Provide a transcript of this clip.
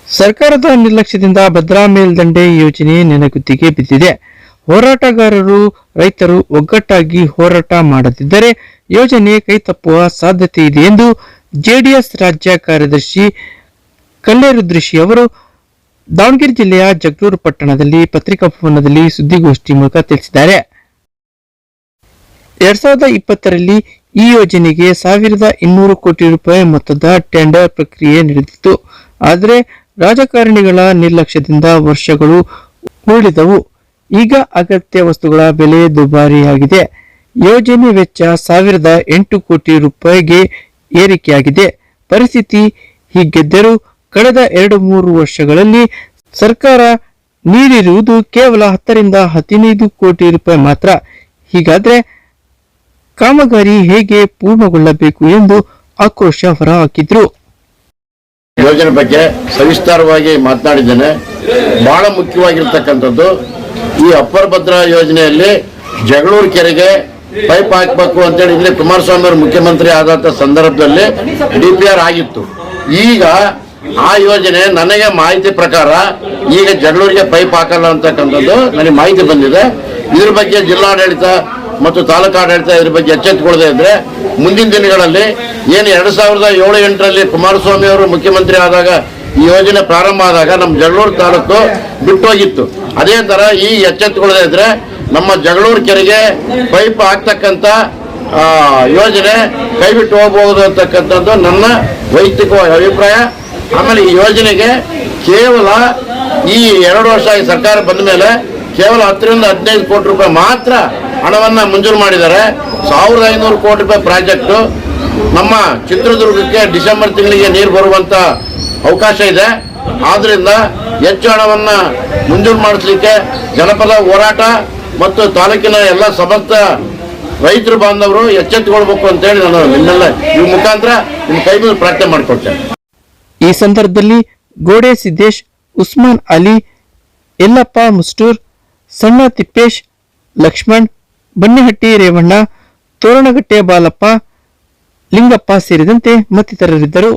ಸರ್ಕಾರದ ನಿರ್ಲಕ್ಷ್ಯದಿಂದ ಭದ್ರಾ ಮೇಲ್ದಂಡೆ ಯೋಜನೆ ನೆನಗುದ್ದಿಗೆ ಬಿದ್ದಿದೆ. ಹೋರಾಟಗಾರರು, ರೈತರು ಒಗ್ಗಟ್ಟಾಗಿ ಹೋರಾಟ ಮಾಡದಿದ್ದರೆ ಯೋಜನೆ ಕೈತಪ್ಪುವ ಸಾಧ್ಯತೆ ಇದೆ ಎಂದು ಜೆಡಿಎಸ್ ರಾಜ್ಯ ಕಾರ್ಯದರ್ಶಿ ಕಲ್ಲೇರುದ್ರಿಶಿ ಅವರು ದಾವಣಗೆರೆ ಜಿಲ್ಲೆಯ ಜಗಳೂರು ಪಟ್ಟಣದಲ್ಲಿ ಪತ್ರಿಕಾ ಭವನದಲ್ಲಿ ಸುದ್ದಿಗೋಷ್ಠಿ ಮೂಲಕ ತಿಳಿಸಿದ್ದಾರೆ. 2020ರಲ್ಲಿ ಈ ಯೋಜನೆಗೆ 1200 ಕೋಟಿ ರೂಪಾಯಿ ಮೊತ್ತದ ಟೆಂಡರ್ ಪ್ರಕ್ರಿಯೆ ನಡೆದಿತ್ತು. ಆದರೆ ರಾಜಕಾರಣಿಗಳ ನಿರ್ಲಕ್ಷ್ಯದಿಂದ ವರ್ಷಗಳು ಉರುಳಿದವು. ಈಗ ಅಗತ್ಯ ವಸ್ತುಗಳ ಬೆಲೆ ದುಬಾರಿಯಾಗಿದೆ. ಯೋಜನೆ ವೆಚ್ಚ 1008 ಕೋಟಿ ರೂಪಾಯಿಗೆ ಏರಿಕೆಯಾಗಿದೆ. ಪರಿಸ್ಥಿತಿ ಹೀಗಿದ್ದರೂ ಕಳೆದ 2-3 ವರ್ಷಗಳಲ್ಲಿ ಸರ್ಕಾರ ನೀಡಿರುವುದು ಕೇವಲ 10ರಿಂದ 15 ಕೋಟಿ ರೂಪಾಯಿ ಮಾತ್ರ. ಹೀಗಾದ್ರೆ ಕಾಮಗಾರಿ ಹೇಗೆ ಪೂರ್ಣಗೊಳ್ಳಬೇಕು ಎಂದು ಆಕ್ರೋಶ ಹೊರಹಾಕಿದ್ರು. ಯೋಜನೆ ಬಗ್ಗೆ ಸವಿಸ್ತಾರವಾಗಿ ಮಾತನಾಡಿದ್ದೇನೆ. ಬಹಳ ಮುಖ್ಯವಾಗಿರ್ತಕ್ಕಂಥದ್ದು ಈ ಅಪ್ಪರ್ ಭದ್ರಾ ಯೋಜನೆಯಲ್ಲಿ ಜಗಳೂರು ಕೆರೆಗೆ ಪೈಪ್ ಹಾಕಬೇಕು ಅಂತೇಳಿ ಇಲ್ಲಿ ಕುಮಾರಸ್ವಾಮಿ ಅವರು ಮುಖ್ಯಮಂತ್ರಿ ಆದಂತ ಸಂದರ್ಭದಲ್ಲಿ DPR ಆಗಿತ್ತು. ಈಗ ಆ ಯೋಜನೆ ನನಗೆ ಮಾಹಿತಿ ಪ್ರಕಾರ ಈಗ ಜಗಳೂರಿಗೆ ಪೈಪ್ ಹಾಕಲ್ಲ ಅಂತಕ್ಕಂಥದ್ದು ನನಗೆ ಮಾಹಿತಿ ಬಂದಿದೆ. ಇದ್ರ ಬಗ್ಗೆ ಜಿಲ್ಲಾಡಳಿತ ಮತ್ತು ತಾಲೂಕು ಆಡಳಿತ ಇದ್ರ ಬಗ್ಗೆ ಎಚ್ಚೆತ್ತುಕೊಳ್ಳದೆ ಇದ್ರೆ ಮುಂದಿನ ದಿನಗಳಲ್ಲಿ ಏನು 2007-8ರಲ್ಲಿ ಕುಮಾರಸ್ವಾಮಿ ಅವರು ಮುಖ್ಯಮಂತ್ರಿ ಆದಾಗ ಈ ಯೋಜನೆ ಪ್ರಾರಂಭ ಆದಾಗ ನಮ್ಮ ಜಗಳೂರು ತಾಲೂಕು ಬಿಟ್ಟೋಗಿತ್ತು. ಅದೇ ತರ ಈ ಎಚ್ಚೆತ್ತುಕೊಳ್ಳದೆ ಇದ್ರೆ ನಮ್ಮ ಜಗಳೂರು ಕೆರೆಗೆ ಪೈಪ್ ಹಾಕ್ತಕ್ಕಂಥ ಯೋಜನೆ ಕೈ ಬಿಟ್ಟು ಹೋಗಬಹುದು ಅಂತಕ್ಕಂಥದ್ದು ನನ್ನ ವೈಯಕ್ತಿಕ ಅಭಿಪ್ರಾಯ. ಆಮೇಲೆ ಈ ಯೋಜನೆಗೆ ಕೇವಲ ಈ 2 ವರ್ಷ ಈ ಸರ್ಕಾರ ಬಂದ ಮೇಲೆ ಕೇವಲ 10ರಿಂದ 15 ಕೋಟಿ ರೂಪಾಯಿ ಮಾತ್ರ ಹಣವನ್ನು ಮಂಜೂರು ಮಾಡಿದ್ದಾರೆ. 1500 ಕೋಟಿ ರೂಪಾಯಿ ಪ್ರಾಜೆಕ್ಟು ನಮ್ಮ ಚಿತ್ರದುರ್ಗಕ್ಕೆ ಡಿಸೆಂಬರ್ ತಿಂಗಳಿಗೆ ನೀರು ಬರುವಂತ ಅವಕಾಶ ಇದೆ. ಆದ್ರಿಂದ ಹೆಚ್ಚು ಹಣವನ್ನು ಮಂಜೂರು ಮಾಡಿಸಲಿಕ್ಕೆ ಜನಪದ ಹೋರಾಟ ಮತ್ತು ತಾಲೂಕಿನ ಎಲ್ಲ ಸಮಸ್ತ ರೈತರು ಬಾಂಧವರು ಎಚ್ಚೆತ್ತುಕೊಳ್ಬೇಕು ಅಂತೇಳಿ ನಾನು ನಿಮ್ಮೆಲ್ಲ ಈ ಮುಖಾಂತರ ನಿಮ್ಮ ಕೈ ಮೇಲೆ ಪ್ರಾರ್ಥನೆ ಮಾಡಿಕೊಡ್ತೇನೆ. ಈ ಸಂದರ್ಭದಲ್ಲಿ ಗೋಡೆ ಸಿದ್ದೇಶ್, ಉಸ್ಮಾನ್ ಅಲಿ, ಯಲ್ಲಪ್ಪ ಮುಸ್ಟೂರ್, ಸಣ್ಣ ತಿಪ್ಪೇಶ್, ಲಕ್ಷ್ಮಣ್, ಬನ್ನಿಹಟ್ಟಿ ರೇವಣ್ಣ, ತೋರಣಗಟ್ಟೆ ಬಾಲಪ್ಪ, ಲಿಂಗಪ್ಪ ಸೇರಿದಂತೆ ಮತ್ತಿತರರಿದ್ದರು.